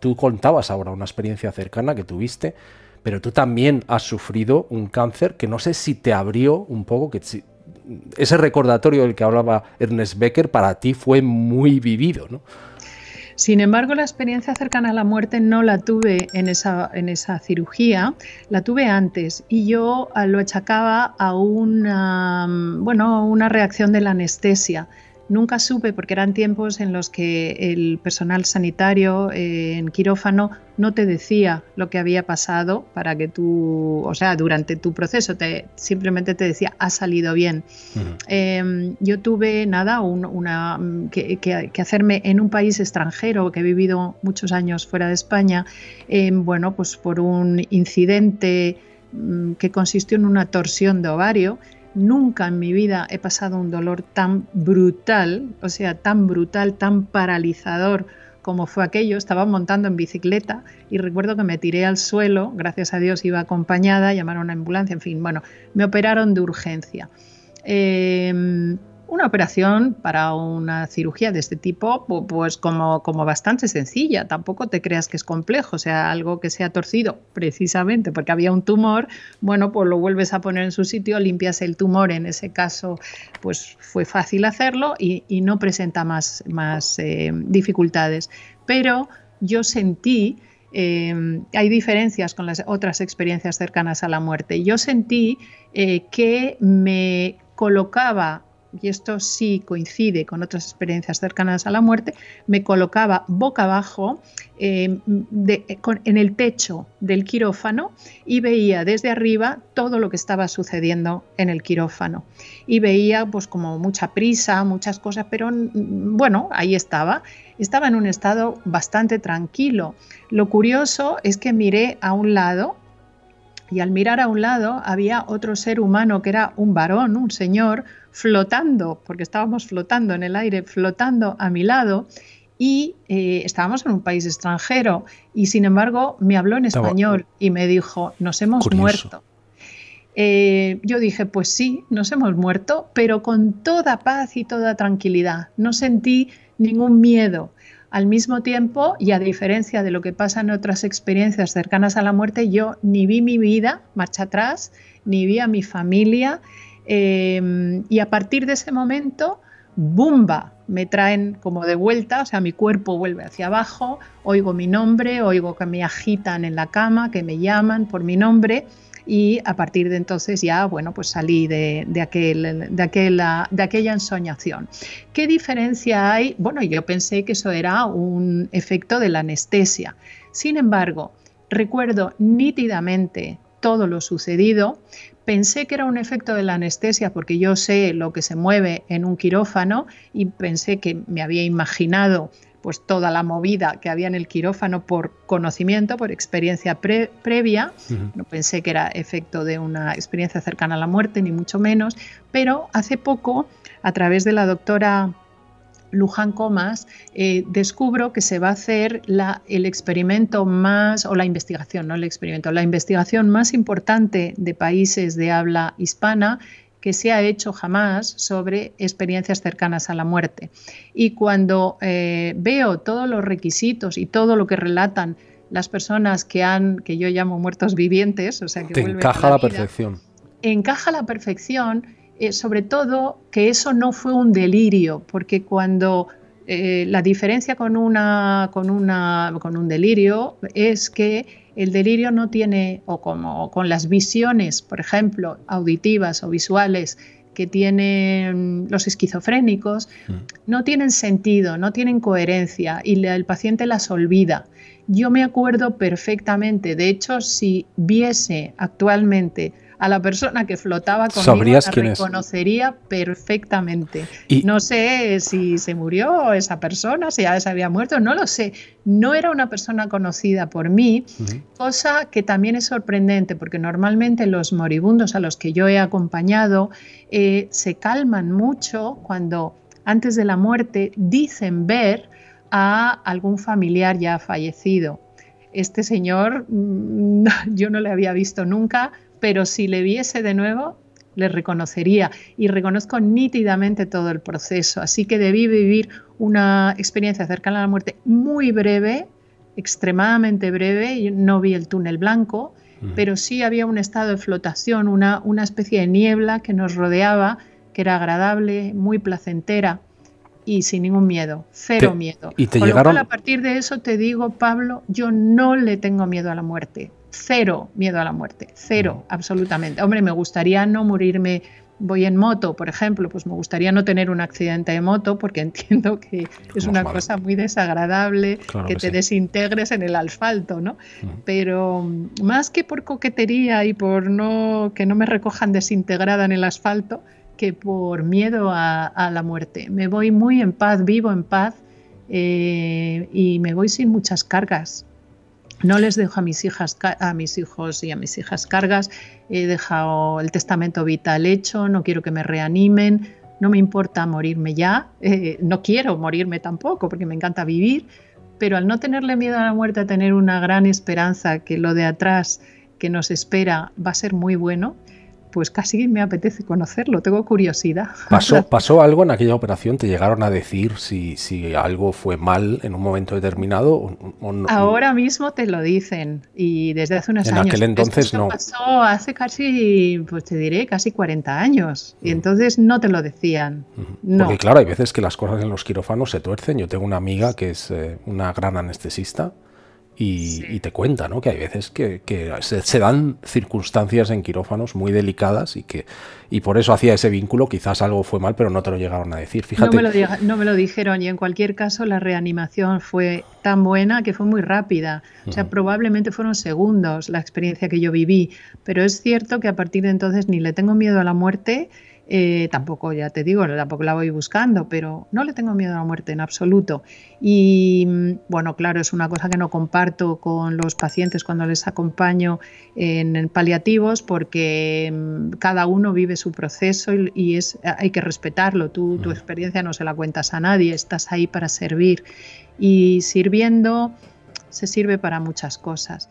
Tú contabas ahora una experiencia cercana que tuviste, pero tú también has sufrido un cáncer que no sé si te abrió un poco, ese recordatorio del que hablaba Ernest Becker para ti fue muy vivido, ¿no? Sin embargo, la experiencia cercana a la muerte no la tuve en esa cirugía, la tuve antes y yo lo achacaba a una reacción de la anestesia. Nunca supe, porque eran tiempos en los que el personal sanitario en quirófano no te decía lo que había pasado para que tú, o sea, durante tu proceso, simplemente te decía, ha salido bien. Yo tuve que hacerme en un país extranjero, que he vivido muchos años fuera de España, pues por un incidente que consistió en una torsión de ovario. Nunca en mi vida he pasado un dolor tan brutal, o sea, tan brutal, tan paralizador como fue aquello. Estaba montando en bicicleta y recuerdo que me tiré al suelo, gracias a Dios iba acompañada, llamaron a una ambulancia, en fin, bueno, me operaron de urgencia. Una operación para una cirugía de este tipo, pues como bastante sencilla, tampoco te creas que es complejo, o sea, algo que se ha torcido precisamente porque había un tumor, bueno, pues lo vuelves a poner en su sitio, limpias el tumor, en ese caso, pues fue fácil hacerlo y no presenta más dificultades. Pero yo sentí, hay diferencias con las otras experiencias cercanas a la muerte, yo sentí que me colocaba, y esto sí coincide con otras experiencias cercanas a la muerte, me colocaba boca abajo en el techo del quirófano y veía desde arriba todo lo que estaba sucediendo en el quirófano. Y veía pues como mucha prisa, muchas cosas, pero bueno, ahí estaba. Estaba en un estado bastante tranquilo. Lo curioso es que miré a un lado y al mirar a un lado había otro ser humano que era un varón, un señor, flotando, porque estábamos flotando en el aire, flotando a mi lado y estábamos en un país extranjero y sin embargo me habló en español y me dijo, nos hemos muerto. Yo dije, pues sí, nos hemos muerto, pero con toda paz y toda tranquilidad. No sentí ningún miedo. Al mismo tiempo, y a diferencia de lo que pasa en otras experiencias cercanas a la muerte, yo ni vi mi vida marcha atrás, ni vi a mi familia, y a partir de ese momento, ¡bumba!, me traen como de vuelta, o sea, mi cuerpo vuelve hacia abajo, oigo mi nombre, oigo que me agitan en la cama, que me llaman por mi nombre. Y a partir de entonces ya, bueno, pues salí de aquella ensoñación. ¿Qué diferencia hay? Bueno, yo pensé que eso era un efecto de la anestesia. Sin embargo, recuerdo nítidamente todo lo sucedido. Pensé que era un efecto de la anestesia porque yo sé lo que se mueve en un quirófano y pensé que me había imaginado pues toda la movida que había en el quirófano por conocimiento, por experiencia previa. No pensé que era efecto de una experiencia cercana a la muerte, ni mucho menos, pero hace poco, a través de la doctora Luján Comas, descubro que se va a hacer el experimento más, o la investigación, no el experimento, la investigación más importante de países de habla hispana que se ha hecho jamás sobre experiencias cercanas a la muerte. Y cuando veo todos los requisitos y todo lo que relatan las personas que yo llamo muertos vivientes, o sea, que vuelven encaja a la perfección. Encaja a la perfección, sobre todo que eso no fue un delirio, porque cuando la diferencia con un delirio es que el delirio no tiene, o como con las visiones, por ejemplo, auditivas o visuales que tienen los esquizofrénicos, no tienen sentido, no tienen coherencia y el paciente las olvida. Yo me acuerdo perfectamente, de hecho, si viese actualmente a la persona que flotaba conmigo, la reconocería perfectamente. Y no sé si se murió esa persona, si ya se había muerto, no lo sé. No era una persona conocida por mí, cosa que también es sorprendente, porque normalmente los moribundos a los que yo he acompañado se calman mucho cuando antes de la muerte dicen ver a algún familiar ya fallecido. Este señor yo no le había visto nunca, pero si le viese de nuevo, le reconocería y reconozco nítidamente todo el proceso. Así que debí vivir una experiencia cercana a la muerte muy breve, extremadamente breve y no vi el túnel blanco, pero sí había un estado de flotación, una especie de niebla que nos rodeaba, que era agradable, muy placentera y sin ningún miedo, cero miedo. ¿Y te Con llegaron? lo cual, a partir de eso te digo, Pablo, yo no le tengo miedo a la muerte, cero miedo a la muerte, cero, absolutamente. Hombre, me gustaría no morirme. Voy en moto, por ejemplo, pues me gustaría no tener un accidente de moto porque entiendo que es una cosa muy desagradable, claro que te sí. desintegres en el asfalto, ¿no? Pero más que por coquetería y por que no me recojan desintegrada en el asfalto, que por miedo a la muerte. Me voy muy en paz, vivo en paz y me voy sin muchas cargas. No les dejo a mis hijos y a mis hijas cargas. He dejado el testamento vital hecho, no quiero que me reanimen, no me importa morirme ya, no quiero morirme tampoco porque me encanta vivir, pero al no tenerle miedo a la muerte, a tener una gran esperanza que lo de atrás que nos espera va a ser muy bueno, pues casi me apetece conocerlo, tengo curiosidad. ¿Pasó algo en aquella operación? ¿Te llegaron a decir si algo fue mal en un momento determinado o no? Ahora mismo te lo dicen y desde hace unos años. En aquel entonces Esto no. pasó hace casi, pues te diré, casi 40 años y entonces no te lo decían. No. Porque claro, hay veces que las cosas en los quirófanos se tuercen. Yo tengo una amiga que es una gran anestesista y te cuenta, ¿no? Que hay veces que se dan circunstancias en quirófanos muy delicadas y por eso hacía ese vínculo. Quizás algo fue mal, pero no te lo llegaron a decir. Fíjate. No me lo dijeron y en cualquier caso la reanimación fue tan buena que fue muy rápida. O sea, probablemente fueron segundos la experiencia que yo viví, pero es cierto que a partir de entonces ni le tengo miedo a la muerte. Tampoco, ya te digo, tampoco la voy buscando, pero no le tengo miedo a la muerte en absoluto. Y bueno, claro, es una cosa que no comparto con los pacientes cuando les acompaño en paliativos porque cada uno vive su proceso y hay que respetarlo. Tu experiencia no se la cuentas a nadie, estás ahí para servir y sirviendo se sirve para muchas cosas.